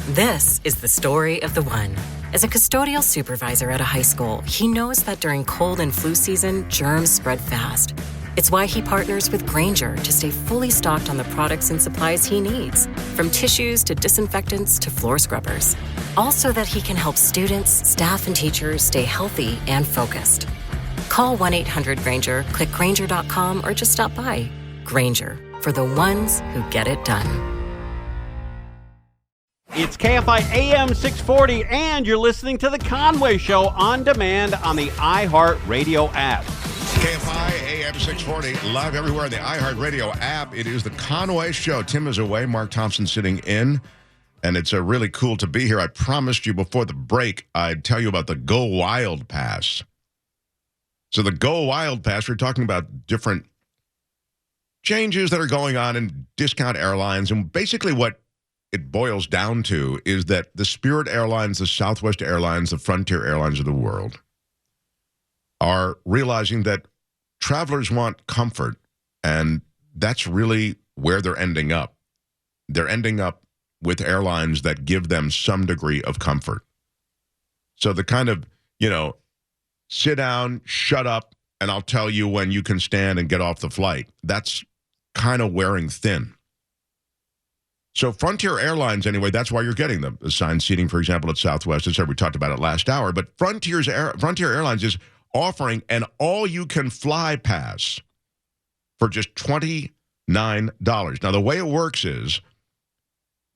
This is the story of the one. As a custodial supervisor at a high school, he knows that during cold and flu season, germs spread fast. It's why he partners with Grainger to stay fully stocked on the products and supplies he needs, from tissues to disinfectants to floor scrubbers. All so that he can help students, staff, and teachers stay healthy and focused. Call 1-800-GRAINGER, click Grainger.com, or just stop by. Grainger, for the ones who get it done. It's KFI AM 640, and you're listening to The Conway Show on demand on the iHeartRadio app. KFI AM 640, live everywhere on the iHeartRadio app. It is The Conway Show. Tim is away, Mark Thompson sitting in, and it's really cool to be here. I promised you before the break I'd tell you about the Go Wild Pass. So the Go Wild Pass, we're talking about different changes that are going on in discount airlines, and basically what it boils down to is that the Spirit Airlines, the Southwest Airlines, the Frontier Airlines of the world are realizing that travelers want comfort, and that's really where they're ending up. They're ending up with airlines that give them some degree of comfort. So the kind of, sit down, shut up, and I'll tell you when you can stand and get off the flight, that's kind of wearing thin. So Frontier Airlines, anyway, that's why you're getting the assigned seating, for example, at Southwest. As we talked about it last hour. But Frontier Airlines is offering an all-you-can-fly pass for just $29. Now, the way it works is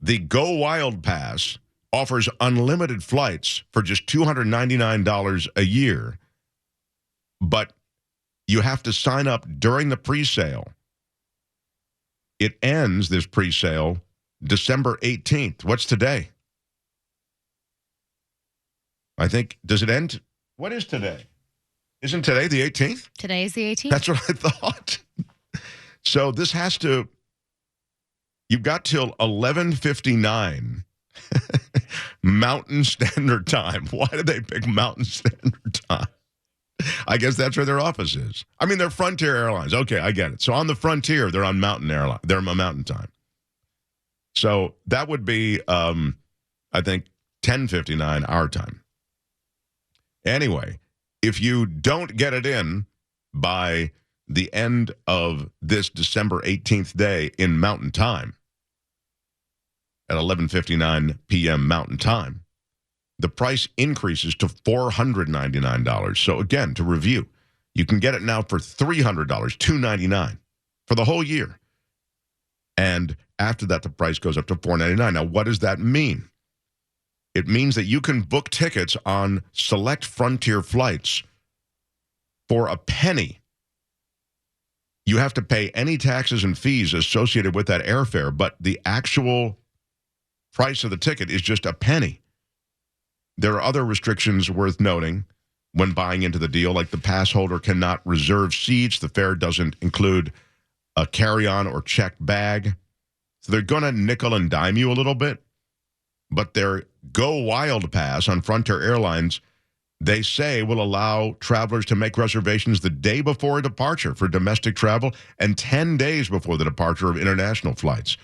the Go Wild Pass offers unlimited flights for just $299 a year. But you have to sign up during the pre-sale. It ends, this pre-sale, December 18th. What's today? I think, does it end? What is today? Isn't today the 18th? Today is the 18th. That's what I thought. So this has to, you've got till 11:59 Mountain Standard Time. Why did they pick Mountain Standard Time? I guess that's where their office is. I mean, they're Frontier Airlines. Okay, I get it. So on the Frontier, they're on Mountain Airline. They're on Mountain Time. So that would be, I think, 10:59 our time. Anyway, if you don't get it in by the end of this December 18th day in Mountain Time, at 11:59 p.m. Mountain Time, the price increases to $499. So again, to review, you can get it now for $300, $299 for the whole year. And after that, the price goes up to $499. Now, what does that mean? It means that you can book tickets on select Frontier flights for a penny. You have to pay any taxes and fees associated with that airfare, but the actual price of the ticket is just a penny. There are other restrictions worth noting when buying into the deal, like the pass holder cannot reserve seats. The fare doesn't include a carry-on or checked bag. So they're going to nickel and dime you a little bit. But their Go Wild Pass on Frontier Airlines, they say, will allow travelers to make reservations the day before departure for domestic travel and 10 days before the departure of international flights.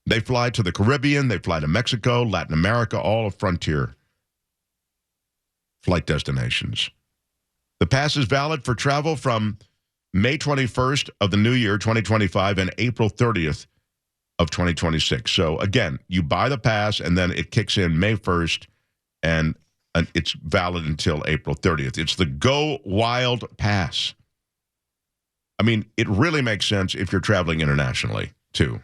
They fly to the Caribbean, they fly to Mexico, Latin America, all of Frontier flight destinations. The pass is valid for travel from May 21st of the new year, 2025, and April 30th of 2026. So again, you buy the pass and then it kicks in May 1st and it's valid until April 30th. It's the Go Wild Pass. I mean, it really makes sense if you're traveling internationally, too.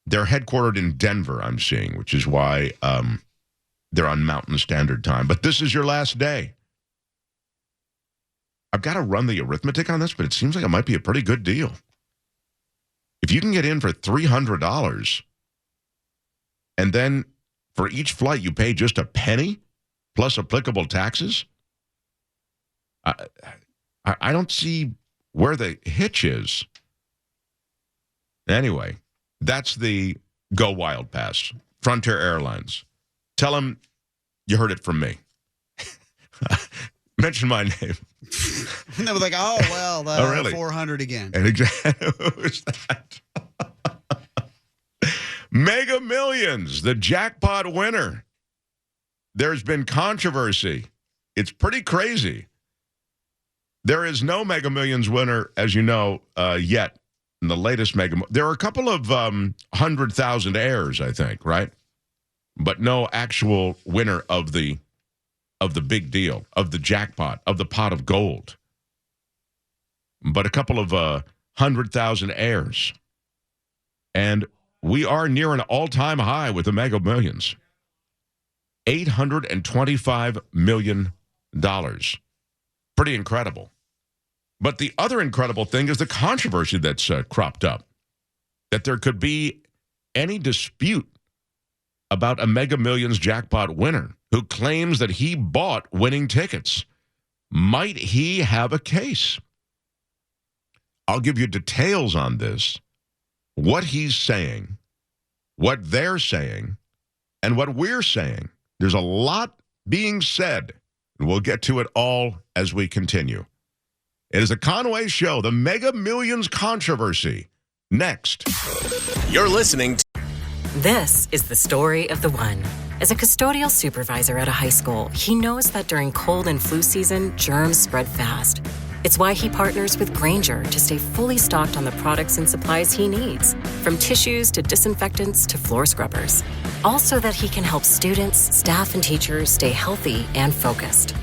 They're headquartered in Denver, I'm seeing, which is why they're on Mountain Standard Time. But this is your last day. I've got to run the arithmetic on this, but it seems like it might be a pretty good deal. If you can get in for $300, and then for each flight you pay just a penny plus applicable taxes, I don't see where the hitch is. Anyway, that's the Go Wild Pass. Frontier Airlines. Tell them you heard it from me. Mention my name. And they were like, oh, well, really? 400 again. And exactly, who is that? Mega Millions, the jackpot winner. There's been controversy. It's pretty crazy. There is no Mega Millions winner, as you know, yet. In the latest there are a couple of 100,000 heirs, I think, right? But no actual winner of the big deal, of the jackpot, of the pot of gold. But a couple of 100,000 heirs. And we are near an all-time high with the Mega Millions. $825 million. Pretty incredible. But the other incredible thing is the controversy that's cropped up. That there could be any dispute about a Mega Millions jackpot winner who claims that he bought winning tickets. Might he have a case? I'll give you details on this, what he's saying, what they're saying, and what we're saying. There's a lot being said, and we'll get to it all as we continue. It is a Conway Show, the Mega Millions controversy. Next. You're listening to... This is the story of the one. As a custodial supervisor at a high school, he knows that during cold and flu season, germs spread fast. It's why he partners with Grainger to stay fully stocked on the products and supplies he needs, from tissues to disinfectants to floor scrubbers. Also that he can help students, staff, and teachers stay healthy and focused.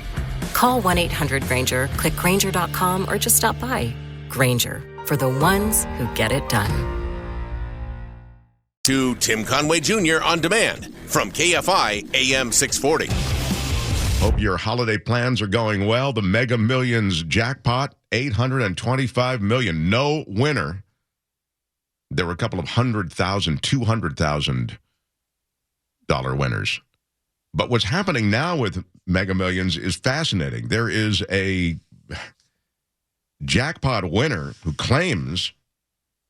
Call 1-800-GRAINGER, click Grainger.com, or just stop by. Grainger, for the ones who get it done. To Tim Conway Jr. on demand from KFI AM 640. Hope your holiday plans are going well. The Mega Millions jackpot, $825 million. No winner. There were a couple of $200,000 winners. But what's happening now with Mega Millions is fascinating. There is a jackpot winner who claims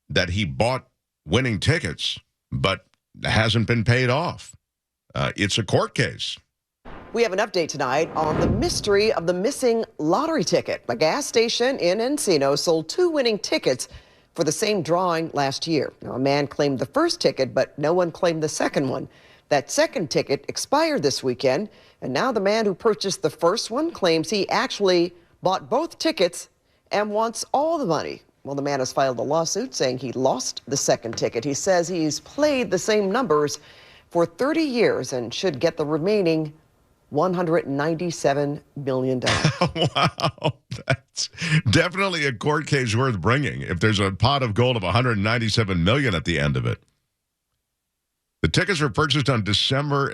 that he bought winning tickets, but hasn't been paid off. It's a court case. We have an update tonight on the mystery of the missing lottery ticket. A gas station in Encino sold 2 winning tickets for the same drawing last year. Now, a man claimed the first ticket, but no one claimed the second one. That second ticket expired this weekend, and now the man who purchased the first one claims he actually bought both tickets and wants all the money. Well, the man has filed a lawsuit saying he lost the second ticket. He says he's played the same numbers for 30 years and should get the remaining $197 million. Wow, that's definitely a court case worth bringing if there's a pot of gold of $197 million at the end of it. The tickets were purchased on December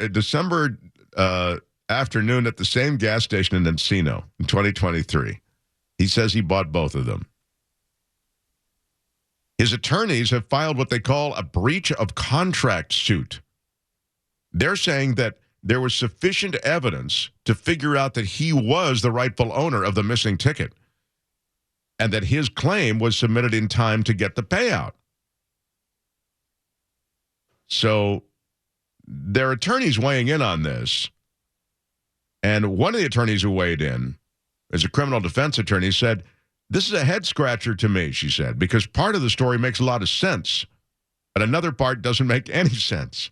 afternoon at the same gas station in Encino in 2023. He says he bought both of them. His attorneys have filed what they call a breach of contract suit. They're saying that there was sufficient evidence to figure out that he was the rightful owner of the missing ticket and that his claim was submitted in time to get the payout. So their attorneys weighing in on this, and one of the attorneys who weighed in is a criminal defense attorney, said, "This is a head scratcher to me," she said, because part of the story makes a lot of sense, but another part doesn't make any sense.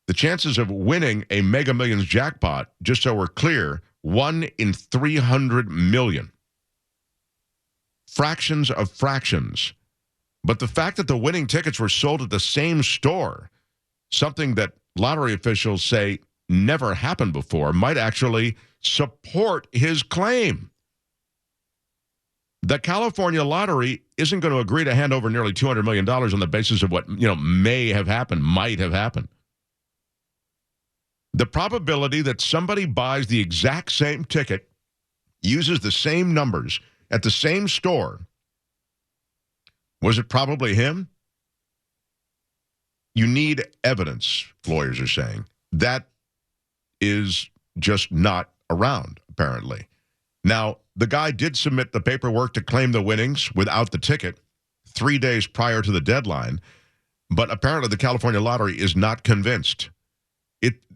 The chances of winning a Mega Millions jackpot, just so we're clear, 1 in 300 million. Fractions of fractions. But the fact that the winning tickets were sold at the same store, something that lottery officials say never happened before, might actually support his claim. The California lottery isn't going to agree to hand over nearly $200 million on the basis of what, may have happened, might have happened. The probability that somebody buys the exact same ticket, uses the same numbers at the same store, was it probably him? You need evidence, lawyers are saying. That is just not around, apparently. Now, the guy did submit the paperwork to claim the winnings without the ticket 3 days prior to the deadline, but apparently the California lottery is not convinced.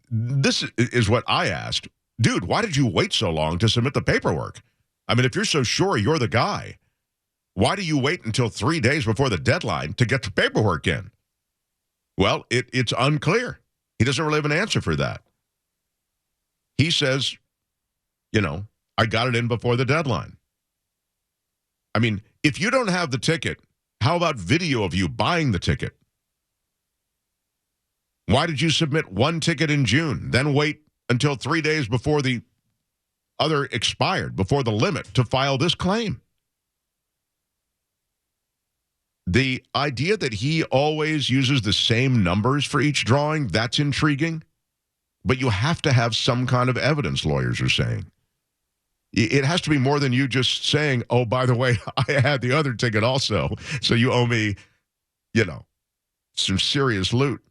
This is what I asked. Dude, why did you wait so long to submit the paperwork? I mean, if you're so sure you're the guy, why do you wait until 3 days before the deadline to get the paperwork in? Well, it's unclear. He doesn't really have an answer for that. He says, I got it in before the deadline. I mean, if you don't have the ticket, how about video of you buying the ticket? Why did you submit one ticket in June, then wait until 3 days before the other expired, before the limit, to file this claim? The idea that he always uses the same numbers for each drawing, that's intriguing. But you have to have some kind of evidence, lawyers are saying. It has to be more than you just saying, oh, by the way, I had the other ticket also, so you owe me, some serious loot.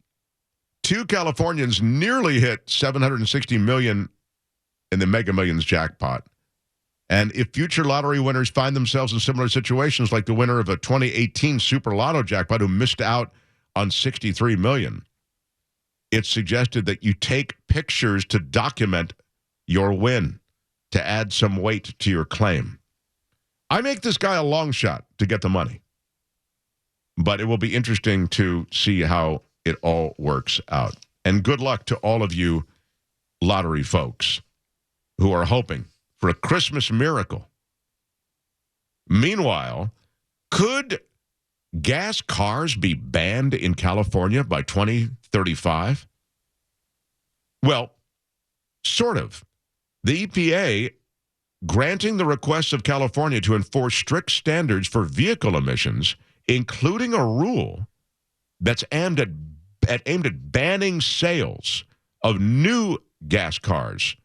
2 Californians nearly hit $760 million in the Mega Millions jackpot. And if future lottery winners find themselves in similar situations like the winner of a 2018 Super Lotto jackpot who missed out on $63 million, it's suggested that you take pictures to document your win, to add some weight to your claim. I make this guy a long shot to get the money. But it will be interesting to see how it all works out. And good luck to all of you lottery folks who are hoping for a Christmas miracle. Meanwhile, could gas cars be banned in California by 2035? Well, sort of. The EPA granting the requests of California to enforce strict standards for vehicle emissions, including a rule that's aimed at banning sales of new gas cars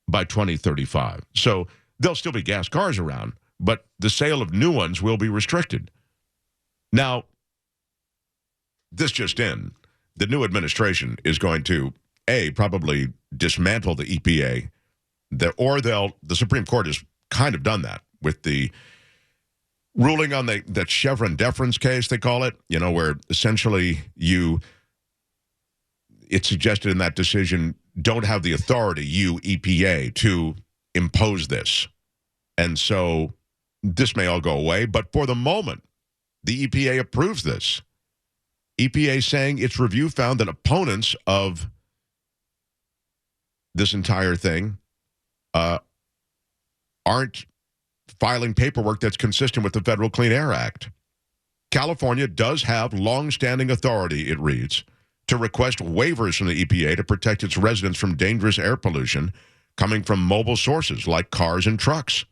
by 2035. So there'll still be gas cars around, but the sale of new ones will be restricted. Now, this just in, the new administration is going to, probably dismantle the EPA, the Supreme Court has kind of done that with the ruling on that Chevron deference case, they call it, where essentially it's suggested in that decision, don't have the authority, you, EPA, to impose this. And so this may all go away, but for the moment, the EPA approves this. EPA saying its review found that opponents of this entire thing aren't filing paperwork that's consistent with the Federal Clean Air Act. California does have long-standing authority, it reads, to request waivers from the EPA to protect its residents from dangerous air pollution coming from mobile sources like cars and trucks.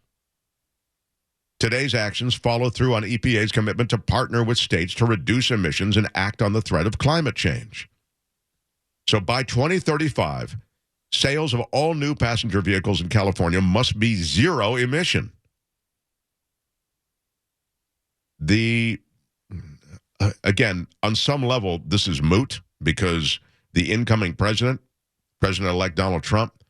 Today's actions follow through on EPA's commitment to partner with states to reduce emissions and act on the threat of climate change. So by 2035, sales of all new passenger vehicles in California must be zero emission. Again, on some level, this is moot because the incoming President-elect Donald Trump,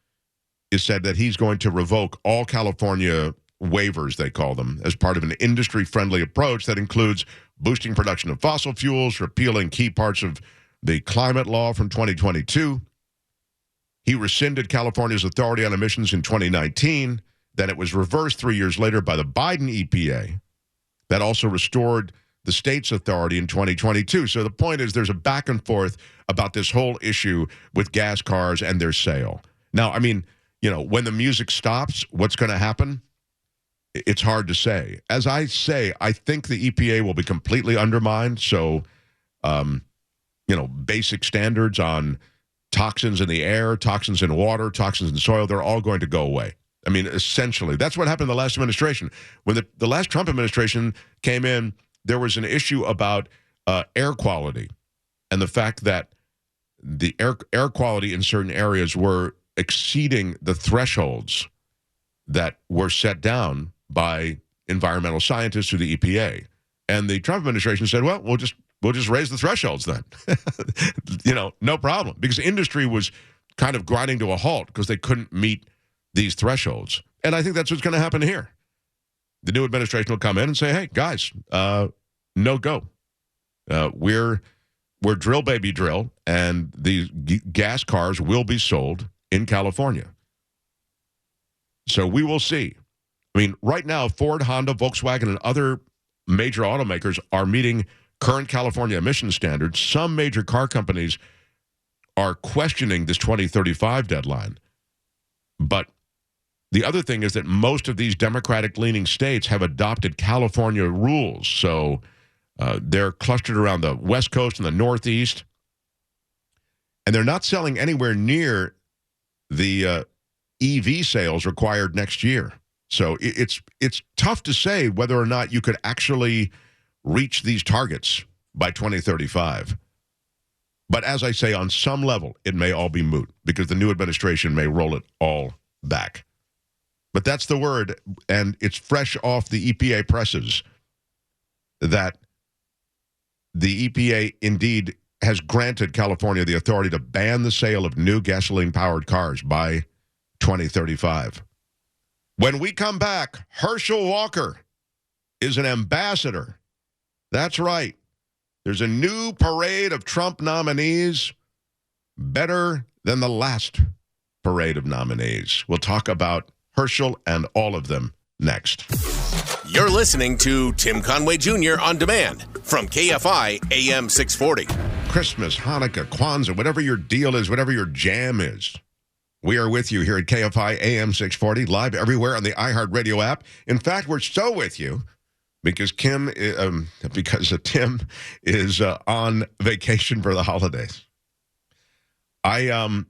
has said that he's going to revoke all California waivers, they call them, as part of an industry-friendly approach that includes boosting production of fossil fuels, repealing key parts of the climate law from 2022. He rescinded California's authority on emissions in 2019. Then it was reversed 3 years later by the Biden EPA. That also restored the state's authority in 2022. So the point is there's a back and forth about this whole issue with gas cars and their sale. Now, I mean, when the music stops, what's going to happen? It's hard to say. As I say, I think the EPA will be completely undermined. So, basic standards on toxins in the air, toxins in water, toxins in soil, they're all going to go away. I mean, essentially, that's what happened in the last administration. When the last Trump administration came in, there was an issue about air quality and the fact that the air quality in certain areas were exceeding the thresholds that were set down by environmental scientists through the EPA. And the Trump administration said, well, we'll just raise the thresholds then. No problem. Because industry was kind of grinding to a halt because they couldn't meet these thresholds. And I think that's what's going to happen here. The new administration will come in and say, hey, guys, no go. We're drill baby drill, and these gas cars will be sold in California. So we will see. I mean, right now, Ford, Honda, Volkswagen, and other major automakers are meeting current California emission standards, some major car companies are questioning this 2035 deadline. But the other thing is that most of these Democratic-leaning states have adopted California rules. So they're clustered around the West Coast and the Northeast. And they're not selling anywhere near the EV sales required next year. So it's tough to say whether or not you could actually reach these targets by 2035. But as I say, on some level, it may all be moot because the new administration may roll it all back. But that's the word, and it's fresh off the EPA presses that the EPA indeed has granted California the authority to ban the sale of new gasoline-powered cars by 2035. When we come back, Herschel Walker is an ambassador. That's right. There's a new parade of Trump nominees, better than the last parade of nominees. We'll talk about Herschel and all of them next. You're listening to Tim Conway Jr. On Demand from KFI AM 640. Christmas, Hanukkah, Kwanzaa, whatever your deal is, whatever your jam is. We are with you here at KFI AM 640, live everywhere on the iHeartRadio app. In fact, we're so with you because Tim is on vacation for the holidays. I'm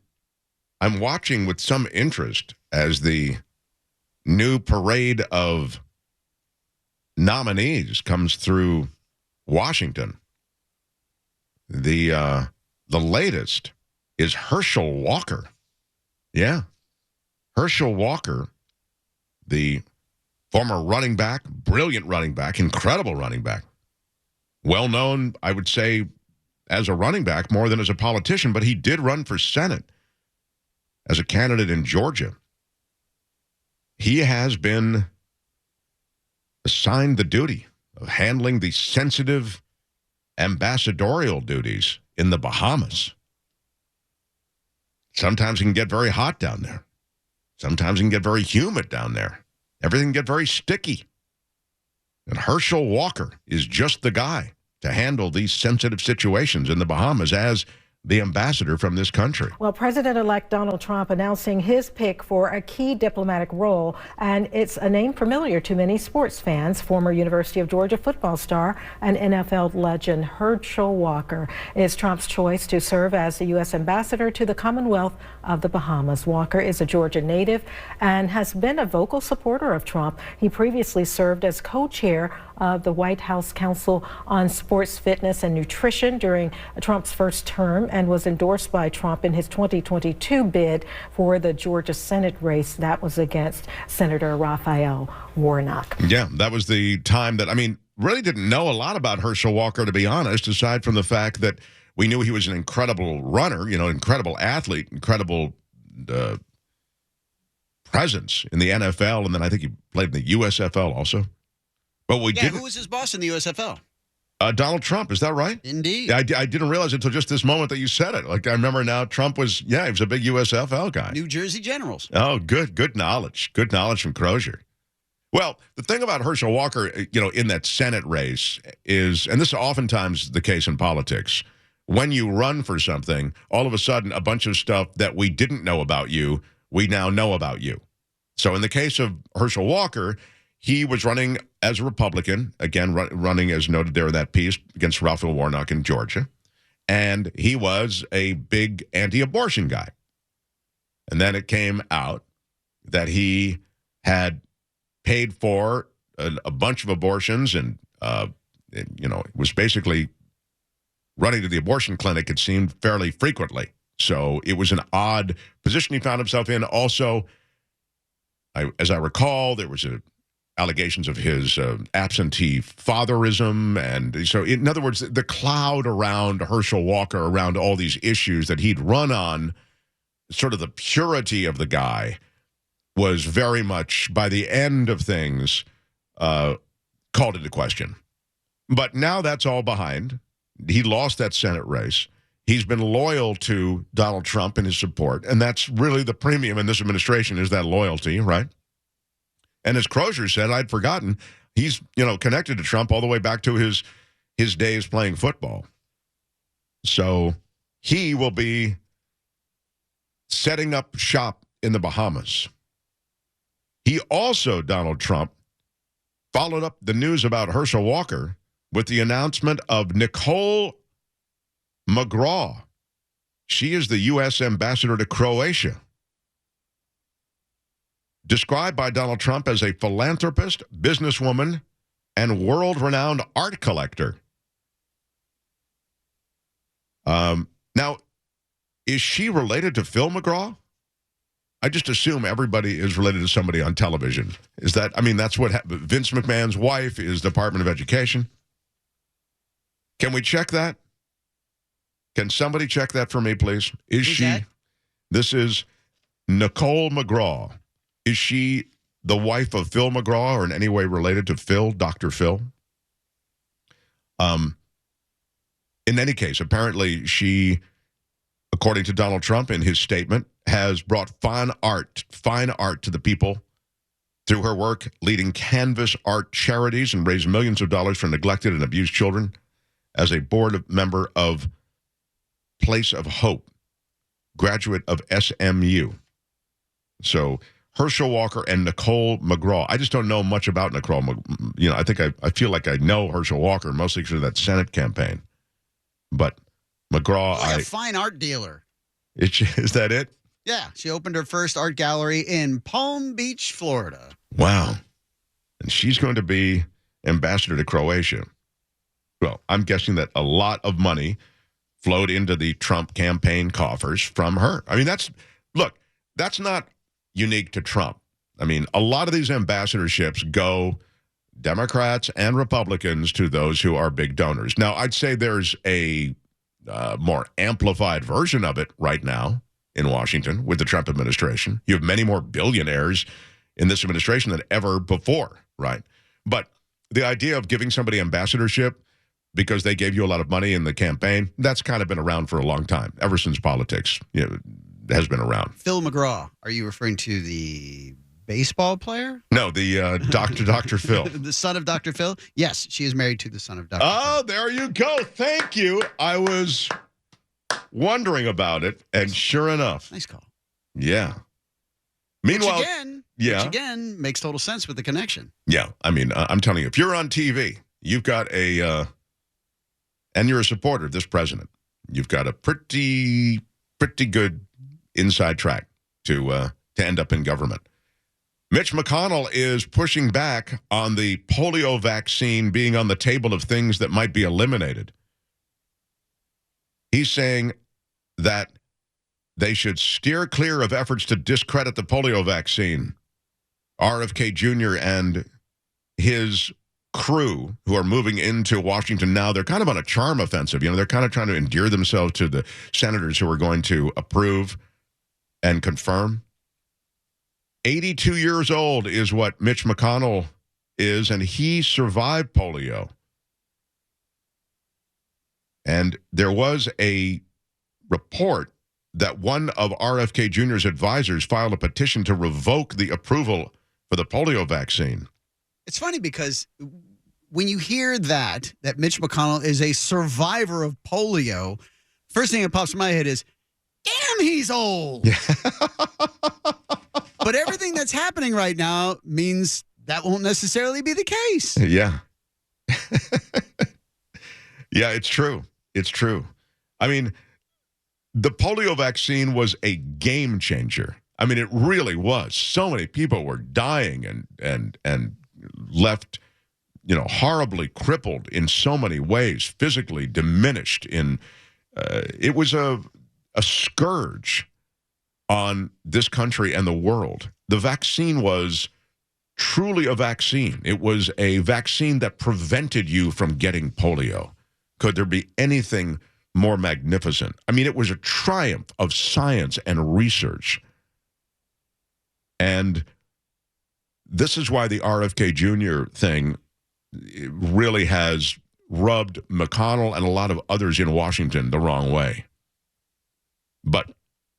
watching with some interest as the new parade of nominees comes through Washington. The latest is Herschel Walker. Yeah. Herschel Walker, the former running back, brilliant running back, incredible running back. Well known, I would say, as a running back more than as a politician, but he did run for Senate as a candidate in Georgia. He has been assigned the duty of handling the sensitive ambassadorial duties in the Bahamas. Sometimes it can get very hot down there. Sometimes it can get very humid down there. Everything can get very sticky. And Herschel Walker is just the guy to handle these sensitive situations in the Bahamas as the ambassador from this country. Well, President-elect Donald Trump announcing his pick for a key diplomatic role, and it's a name familiar to many sports fans. Former University of Georgia football star and NFL legend Herschel Walker is Trump's choice to serve as the U.S. ambassador to the Commonwealth of the Bahamas. Walker is a Georgia native and has been a vocal supporter of Trump. He previously served as co-chair of the White House Council on Sports, Fitness, and Nutrition during Trump's first term and was endorsed by Trump in his 2022 bid for the Georgia Senate race. That was against Senator Raphael Warnock. Yeah, that was the time that, really didn't know a lot about Herschel Walker, to be honest, aside from the fact that we knew he was an incredible runner, incredible athlete, incredible presence in the NFL, and then I think he played in the USFL also. But who was his boss in the USFL? Donald Trump, is that right? Indeed. I didn't realize it until just this moment that you said it. Like, I remember now Trump was, he was a big USFL guy. New Jersey Generals. Oh, good knowledge. Good knowledge from Crozier. Well, the thing about Herschel Walker, in that Senate race is, and this is oftentimes the case in politics, when you run for something, all of a sudden a bunch of stuff that we didn't know about you, we now know about you. So in the case of Herschel Walker, he was running as a Republican, again, running as noted there in that piece against Raphael Warnock in Georgia. And he was a big anti-abortion guy. And then it came out that he had paid for a bunch of abortions and, was basically running to the abortion clinic, it seemed, fairly frequently. So it was an odd position he found himself in. Also, as I recall, there was allegations of his absentee fatherism. And so, in other words, the cloud around Herschel Walker, around all these issues that he'd run on, sort of the purity of the guy, was very much, by the end of things, called into question. But now that's all behind. He lost that Senate race. He's been loyal to Donald Trump and his support, and that's really the premium in this administration, is that loyalty, right? And as Crozier said, I'd forgotten, he's, connected to Trump all the way back to his his days playing football. So he will be setting up shop in the Bahamas. He also, Donald Trump, followed up the news about Herschel Walker with the announcement of Nicole McGraw. She is the U.S. ambassador to Croatia. Described by Donald Trump as a philanthropist, businesswoman, and world-renowned art collector. Now, is she related to Phil McGraw? I just assume everybody is related to somebody on television. Is that, I mean, that's what Vince McMahon's wife is Department of Education. Can we check that? Can somebody check that for me, please? Is she, that? This is Nicole McGraw. Is she the wife of Phil McGraw or in any way related to Phil, Dr. Phil? In any case, apparently she, according to Donald Trump in his statement, has brought fine art to the people through her work leading canvas art charities and raised millions of dollars for neglected and abused children as a board member of Place of Hope, graduate of SMU. So Herschel Walker and Nicole McGraw. I just don't know much about Nicole. I think I feel like I know Herschel Walker mostly through that Senate campaign. But McGraw, like a fine art dealer. Is that it? Yeah, she opened her first art gallery in Palm Beach, Florida. Wow. And she's going to be ambassador to Croatia. Well, I'm guessing that a lot of money flowed into the Trump campaign coffers from her. I mean, that's not unique to Trump. I mean, a lot of these ambassadorships go Democrats and Republicans to those who are big donors. Now, I'd say there's a more amplified version of it right now in Washington with the Trump administration. You have many more billionaires in this administration than ever before, right? But the idea of giving somebody ambassadorship because they gave you a lot of money in the campaign, that's kind of been around for a long time, ever since politics has been around. Phil McGraw, are you referring to the baseball player? No, the Dr. Phil. The son of Dr. Phil? Yes, she is married to the son of Dr. Oh, Phil. there you go. Thank you. I was wondering about it, and sure enough. Nice call. Yeah. Meanwhile, which again makes total sense with the connection. Yeah, I mean, I'm telling you, if you're on TV, you've got and you're a supporter of this president, you've got a pretty good inside track to end up in government. Mitch McConnell is pushing back on the polio vaccine being on the table of things that might be eliminated. He's saying that they should steer clear of efforts to discredit the polio vaccine. RFK Jr. and his crew who are moving into Washington now, they're kind of on a charm offensive. They're kind of trying to endear themselves to the senators who are going to approve and confirm. 82 years old is what Mitch McConnell is, and he survived polio. And there was a report that one of RFK Jr.'s advisors filed a petition to revoke the approval for the polio vaccine. It's funny because when you hear that Mitch McConnell is a survivor of polio, first thing that pops in my head is, damn, he's old. Yeah. But everything that's happening right now means that won't necessarily be the case. Yeah. Yeah, it's true. It's true. I mean, the polio vaccine was a game changer. I mean, it really was. So many people were dying and left, horribly crippled in so many ways, physically diminished. It was a scourge on this country and the world. The vaccine was truly a vaccine. It was a vaccine that prevented you from getting polio. Could there be anything more magnificent? I mean, it was a triumph of science and research. And this is why the RFK Jr. thing really has rubbed McConnell and a lot of others in Washington the wrong way. But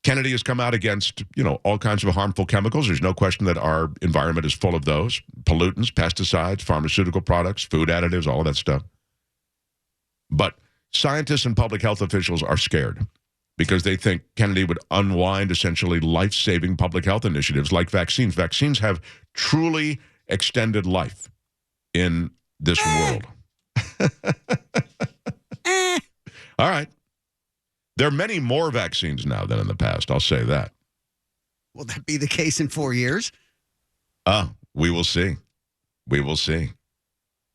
Kennedy has come out against, all kinds of harmful chemicals. There's no question that our environment is full of those. Pollutants, pesticides, pharmaceutical products, food additives, all of that stuff. But scientists and public health officials are scared because they think Kennedy would unwind essentially life-saving public health initiatives like vaccines. Vaccines have truly extended life in this world. All right. There are many more vaccines now than in the past. I'll say that. Will that be the case in 4 years? We will see. We will see.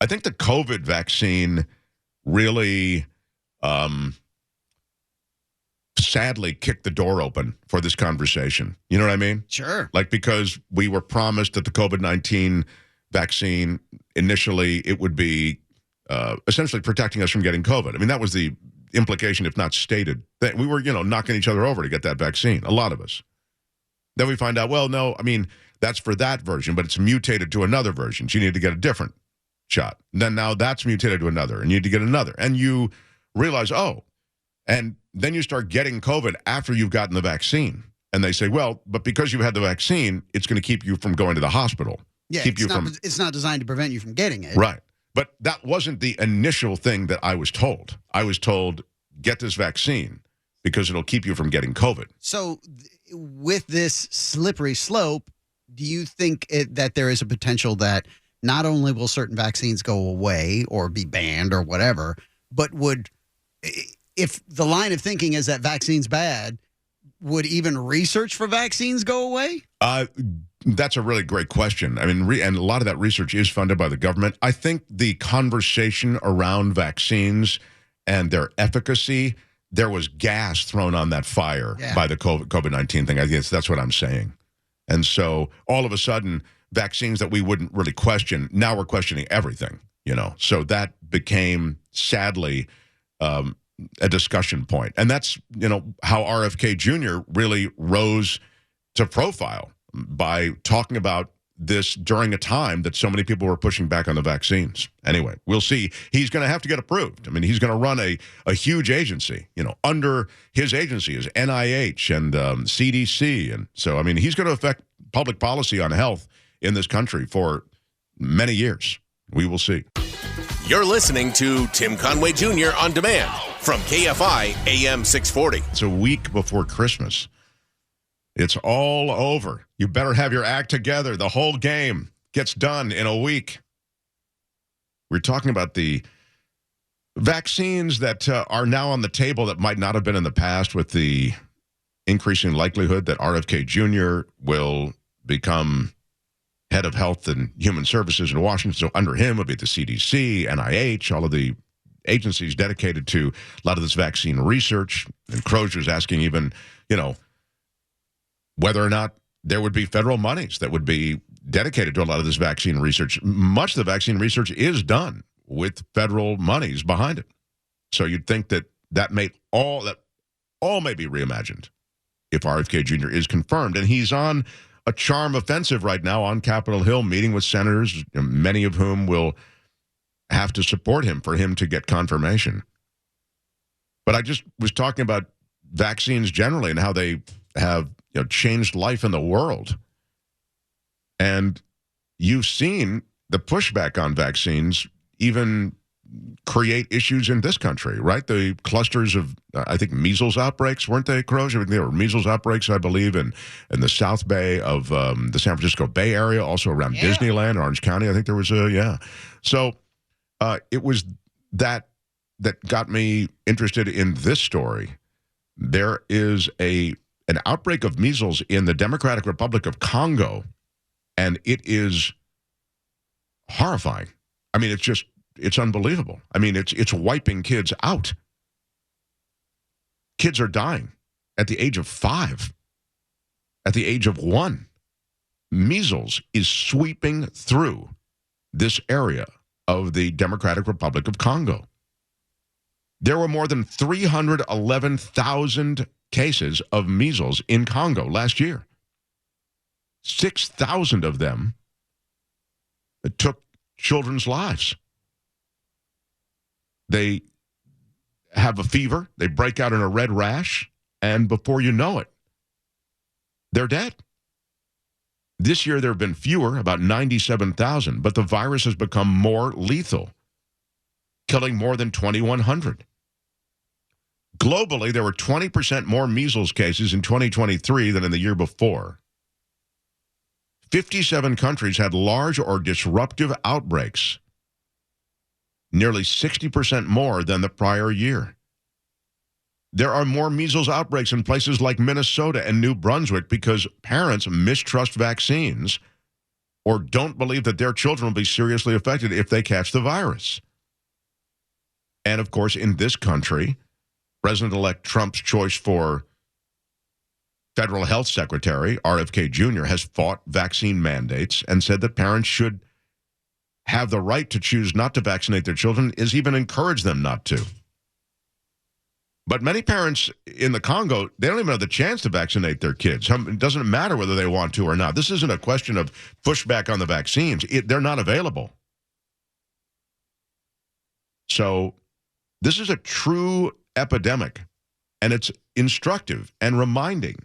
I think the COVID vaccine really sadly kicked the door open for this conversation. You know what I mean? Sure. Like, because we were promised that the COVID-19 vaccine, initially, it would be essentially protecting us from getting COVID. I mean, that was the implication, if not stated, that we were, knocking each other over to get that vaccine, a lot of us. Then we find out, well, no, I mean, that's for that version, but it's mutated to another version. So you need to get a different shot. And then now that's mutated to another, and you need to get another. And you realize, and then you start getting COVID after you've gotten the vaccine. And they say, well, but because you had the vaccine, it's going to keep you from going to the hospital. Yeah, it's not designed to prevent you from getting it. Right. But that wasn't the initial thing that I was told. I was told, get this vaccine because it'll keep you from getting COVID. So with this slippery slope, do you think that there is a potential that not only will certain vaccines go away or be banned or whatever, but if the line of thinking is that vaccine's bad, would even research for vaccines go away? That's a really great question. I mean, and a lot of that research is funded by the government. I think the conversation around vaccines and their efficacy, there was gas thrown on that fire by the COVID-19 thing. I guess that's what I'm saying. And so all of a sudden, vaccines that we wouldn't really question, now we're questioning everything, So that became, sadly, a discussion point. And that's, how RFK Jr. really rose to profile by talking about this during a time that so many people were pushing back on the vaccines. Anyway, we'll see. He's going to have to get approved. I mean, he's going to run a huge agency. Under his agency is NIH and CDC. And so, I mean, he's going to affect public policy on health in this country for many years. We will see. You're listening to Tim Conway Jr. on demand from KFI AM 640. It's a week before Christmas. It's all over. You better have your act together. The whole game gets done in a week. We're talking about the vaccines that are now on the table that might not have been in the past, with the increasing likelihood that RFK Jr. will become head of health and human services in Washington. So under him would be the CDC, NIH, all of the agencies dedicated to a lot of this vaccine research. And Crozier's asking even, whether or not there would be federal monies that would be dedicated to a lot of this vaccine research. Much of the vaccine research is done with federal monies behind it. So you'd think that all may be reimagined if RFK Jr. is confirmed. And he's on a charm offensive right now on Capitol Hill, meeting with senators, many of whom will have to support him for him to get confirmation. But I just was talking about vaccines generally and how they have changed life in the world. And you've seen the pushback on vaccines even create issues in this country, right? The clusters of, I think, measles outbreaks, weren't they, Crozier? There were measles outbreaks, I believe, in the South Bay of the San Francisco Bay Area, also around Disneyland, Orange County. I think there was So it was that got me interested in this story. There is an outbreak of measles in the Democratic Republic of Congo, and it is horrifying. I mean, it's unbelievable. I mean, it's wiping kids out. Kids are dying at the age of 5, at the age of 1. Measles is sweeping through this area of the Democratic Republic of Congo. There were more than 311,000 cases of measles in Congo last year. 6,000 of them took children's lives. They have a fever, they break out in a red rash, and before you know it, they're dead. This year there have been fewer, about 97,000, but the virus has become more lethal. killing more than 2,100. Globally, there were 20% more measles cases in 2023 than in the year before. 57 countries had large or disruptive outbreaks, nearly 60% more than the prior year. There are more measles outbreaks in places like Minnesota and New Brunswick because parents mistrust vaccines or don't believe that their children will be seriously affected if they catch the virus. And of course, in this country, President-elect Trump's choice for Federal Health Secretary, RFK Jr., has fought vaccine mandates and said that parents should have the right to choose not to vaccinate their children, is even encourage them not to. But many parents in the Congo, they don't even have the chance to vaccinate their kids. It doesn't matter whether they want to or not. This isn't a question of pushback on the vaccines. They're not available. So this is a true epidemic, and it's instructive and reminding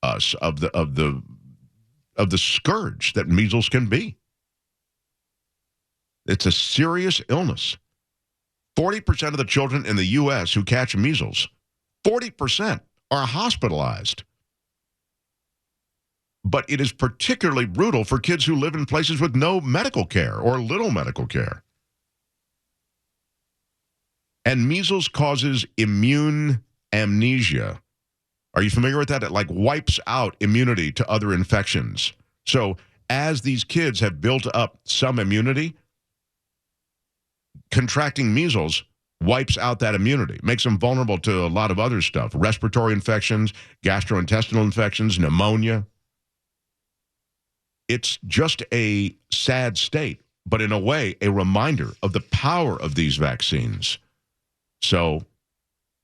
us of the scourge that measles can be. It's a serious illness. 40% of the children in the U.S. who catch measles, 40% are hospitalized. But it is particularly brutal for kids who live in places with no medical care or little medical care. And measles causes immune amnesia. Are you familiar with that? It like wipes out immunity to other infections. So as these kids have built up some immunity, contracting measles wipes out that immunity, makes them vulnerable to a lot of other stuff, respiratory infections, gastrointestinal infections, pneumonia. It's just a sad state, but in a way, a reminder of the power of these vaccines. So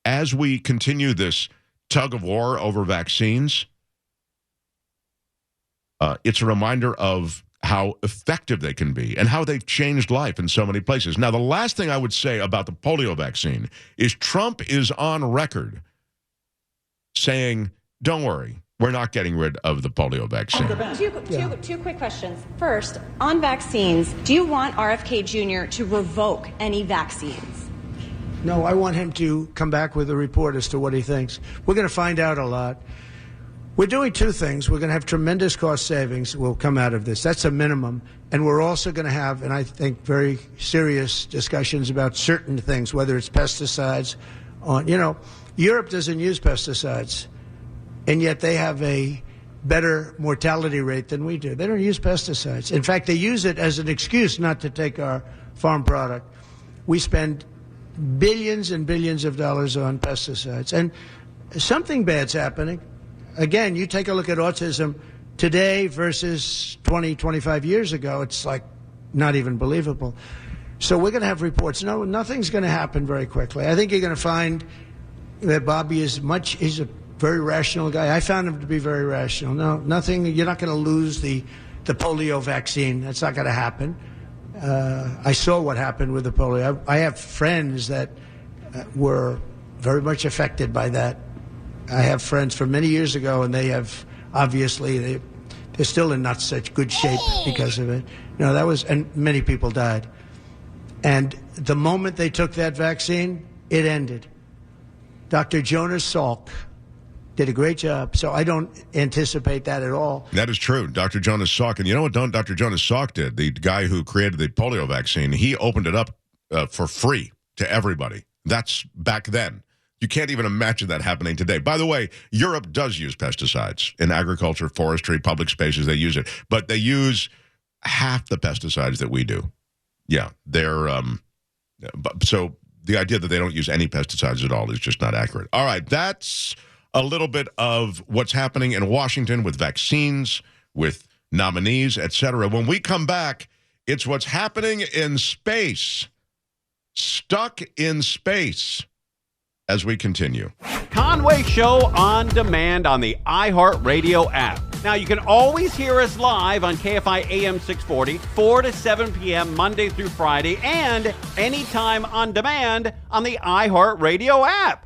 as we continue this tug of war over vaccines, it's a reminder of how effective they can be and how they've changed life in so many places. Now, the last thing I would say about the polio vaccine is Trump is on record saying, don't worry, we're not getting rid of the polio vaccine. Two quick questions. First, on vaccines, do you want RFK Jr. to revoke any vaccines? No, I want him to come back with a report as to what he thinks. We're going to find out a lot. We're doing two things. We're going to have tremendous cost savings will come out of this. That's a minimum. And we're also going to have, and I think, very serious discussions about certain things, whether it's pesticides. Europe doesn't use pesticides, and yet they have a better mortality rate than we do. They don't use pesticides. In fact, they use it as an excuse not to take our farm product. We spend billions and billions of dollars on pesticides, and something bad's happening. Again, you take a look at autism today versus 20, 25 years ago, it's like not even believable. So we're going to have reports. No, nothing's going to happen very quickly. I think you're going to find that Bobby he's a very rational guy. I found him to be very rational. No, nothing, you're not going to lose the polio vaccine. That's not going to happen. I saw what happened with the polio. I have friends that were very much affected by that. I have friends from many years ago, and they have obviously they're still in not such good shape because of it. And many people died. And the moment they took that vaccine, it ended. Dr. Jonas Salk did a great job, so I don't anticipate that at all. That is true, Dr. Jonas Salk. And you know what Dr. Jonas Salk did? The guy who created the polio vaccine, he opened it up for free to everybody. That's back then. You can't even imagine that happening today. By the way, Europe does use pesticides in agriculture, forestry, public spaces. They use it, but they use half the pesticides that we do. Yeah, they're so the idea that they don't use any pesticides at all is just not accurate. All right, that's a little bit of what's happening in Washington with vaccines, with nominees, etc. When we come back, it's what's happening in space. Stuck in space. As we continue. Conway Show on demand on the iHeartRadio app. Now, you can always hear us live on KFI AM 640, 4 to 7 p.m. Monday through Friday, and anytime on demand on the iHeartRadio app.